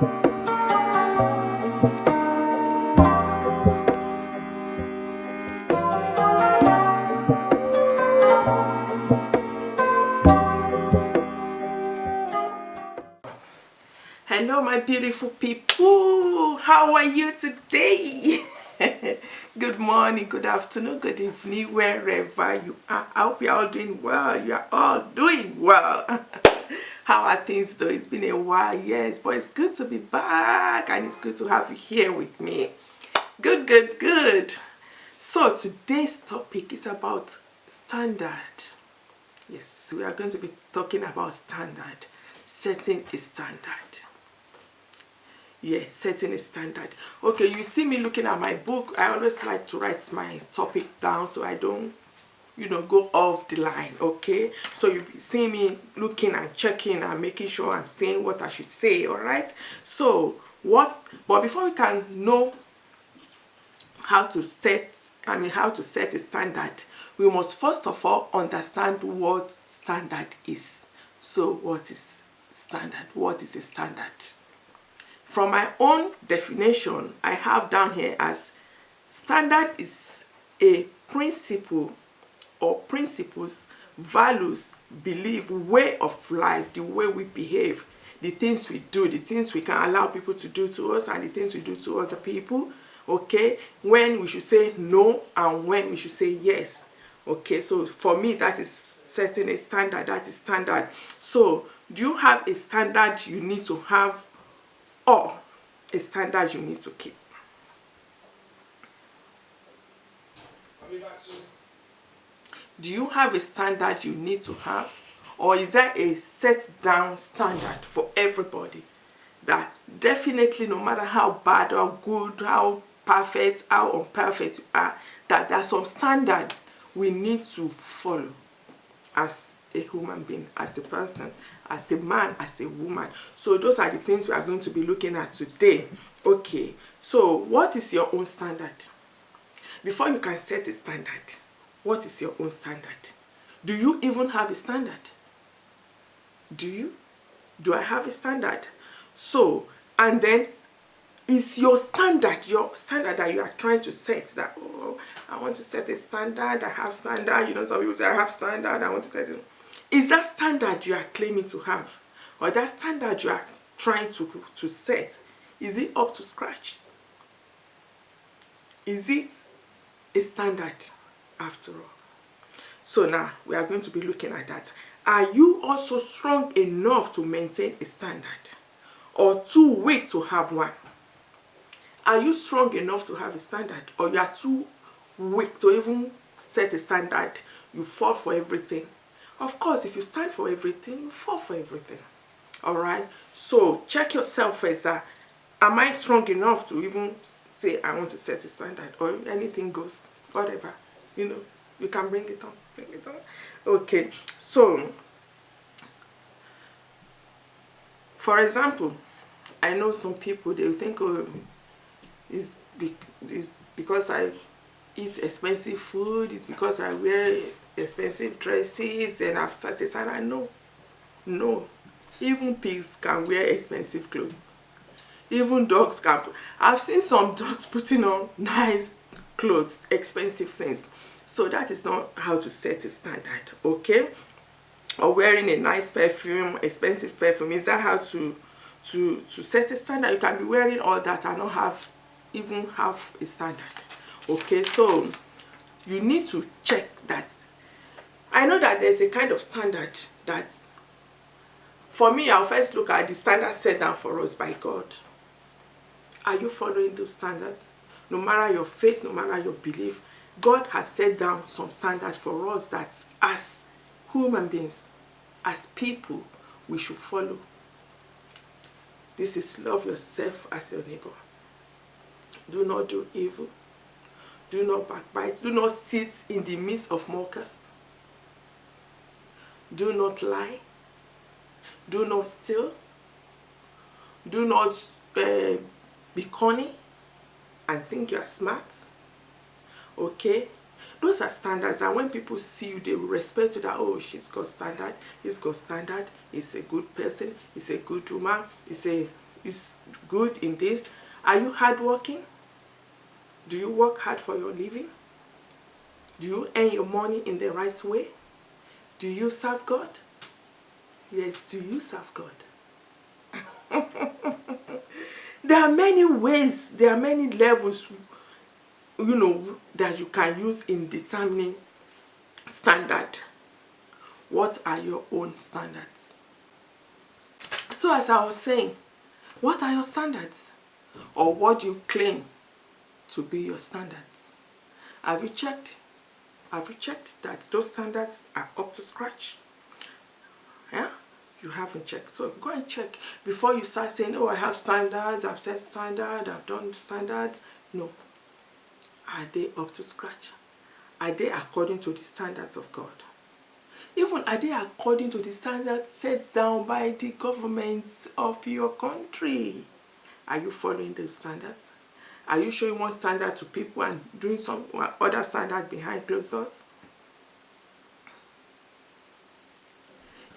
Hello my beautiful people, how are you today? Good morning, good afternoon, good evening, wherever you are. I hope you're all doing well. You are all doing well. How are things though? It's been a while, yes, but it's good to be back and it's good to have you here with me. Good. So today's topic is about standard. Yes, we are going to be talking about standard, setting a standard. Yeah, setting a standard. Okay, you see me looking at my book. I always like to write my topic down so I don't, go off the line. Okay, so you see me looking and checking and making sure I'm saying what I should say. All right. So but before we can know how to set a standard, we must first of all understand what standard is. So what is standard? What is a standard? From my own definition, I have down here as standard is a principle or principles, values, belief, way of life, the way we behave, the things we do, the things we can allow people to do to us and the things we do to other people, okay? When we should say no and when we should say yes, okay? So for me, that is setting a standard, that is standard. So do you have a standard you need to have or a standard you need to keep? Do you have a standard you need to have, or is there a set down standard for everybody that definitely no matter how bad or good, how perfect, how imperfect you are, that there are some standards we need to follow as a human being, as a person, as a man, as a woman? So those are the things we are going to be looking at today. Okay, so what is your own standard? Before you can set a standard, what is your own standard? Do you even have a standard? Do you? Do I have a standard? So, and then is your standard that you are trying to set, that, oh, I want to set a standard, I have standard, some people say I have standard, I want to set it. Is that standard you are claiming to have, or that standard you are trying to set, is it up to scratch? Is it a standard after all? So now we are going to be looking at that. Are you also strong enough to maintain a standard, or too weak to have one? Are you strong enough to have a standard, or you are too weak to even set a standard? You fall for everything. Of course, if you stand for everything, you fall for everything. All right. So check yourself first. That am I strong enough to even say I want to set a standard, or anything goes, whatever. You can bring it on. Okay. So, for example, I know some people, they think, oh, it's because I eat expensive food, it's because I wear expensive dresses, then I've started standard. No. Even pigs can wear expensive clothes. Even dogs can. I've seen some dogs putting on nice clothes, expensive things. So that is not how to set a standard, okay? Or wearing a nice perfume, expensive perfume, is that how to set a standard? You can be wearing all that and not even have a standard. Okay, so you need to check that. I know that there's a kind of standard that, for me, I'll first look at the standards set down for us by God. Are you following those standards? No matter your faith, no matter your belief, God has set down some standards for us that as human beings, as people, we should follow. This is love yourself as your neighbor. Do not do evil. Do not backbite. Do not sit in the midst of mockers. Do not lie. Do not steal. Do not be cunning and think you are smart. Okay? Those are standards, and when people see you, they will respect you, that, oh, she's got standard, he's got standard, he's a good person, he's a good woman, he's a is good in this? Are you hardworking? Do you work hard for your living? Do you earn your money in the right way? Do you serve God? Yes, do you serve God? There are many ways, there are many levels, that you can use in determining standard. What are your own standards? So as I was saying, what are your standards? Or what do you claim to be your standards? Have you checked? Have you checked that those standards are up to scratch? Yeah? You haven't checked. So go and check before you start saying, oh, I have standards, I've set standard, I've done standards. No. Are they up to scratch? Are they according to the standards of God? Even are they according to the standards set down by the governments of your country? Are you following those standards? Are you showing one standard to people and doing some other standard behind closed doors?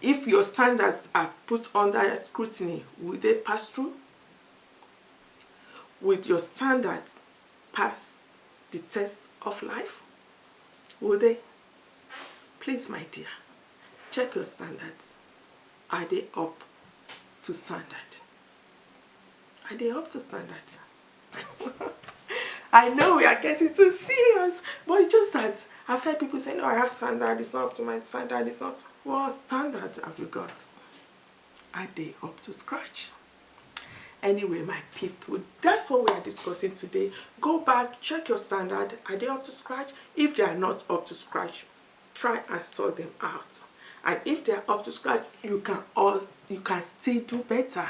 If your standards are put under scrutiny, will they pass through? Will your standards pass the test of life? Will they? Please, my dear, check your standards. Are they up to standard? Are they up to standard? I know we are getting too serious, but it's just that I've heard people say, no, I have standard, it's not up to my standard, it's not. What standards have you got? Are they up to scratch? Anyway, my people, that's what we are discussing today. Go back, check your standard. Are they up to scratch? If they are not up to scratch, try and sort them out. And if they are up to scratch, you can still do better.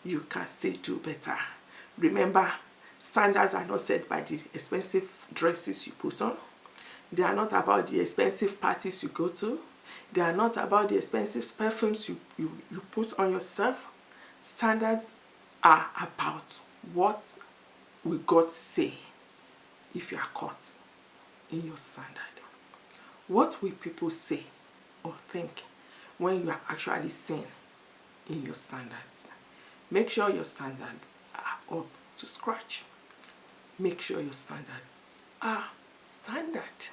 You can still do better. Remember, standards are not set by the expensive dresses you put on. They are not about the expensive parties you go to. They are not about the expensive perfumes you put on yourself. Standards are about what will God say if you are caught in your standard. What will people say or think when you are actually seen in your standards? Make sure your standards are up to scratch. Make sure your standards are standard.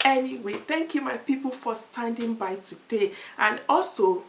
Anyway, thank you, my people, for standing by today. And also,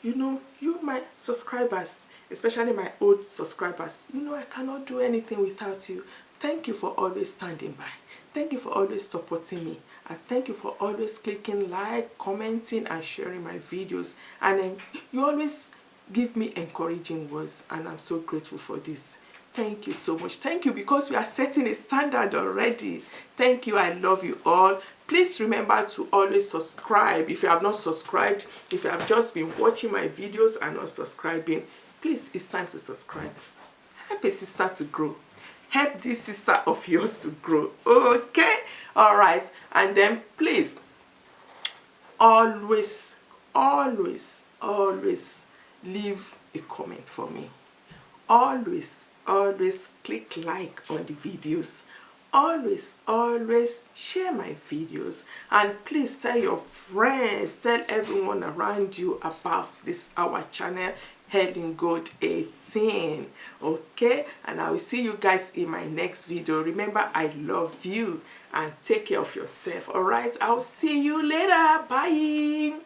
you my subscribers, especially my old subscribers, I cannot do anything without you. Thank you for always standing by. Thank you for always supporting me. And thank you for always clicking like, commenting, and sharing my videos. And you always give me encouraging words, and I'm so grateful for this. Thank you so much. Thank you, because we are setting a standard already. Thank you. I love you all. Please remember to always subscribe. If you have not subscribed, if you have just been watching my videos and not subscribing, please, it's time to subscribe. Help a sister to grow. Help this sister of yours to grow. Okay? All right. And then please, always leave a comment for me. Always click like on the videos. Always share my videos. And please tell your friends, tell everyone around you about this our channel, Healing Gold 18. Okay? And I will see you guys in my next video. Remember, I love you and take care of yourself. All right? I'll see you later. Bye.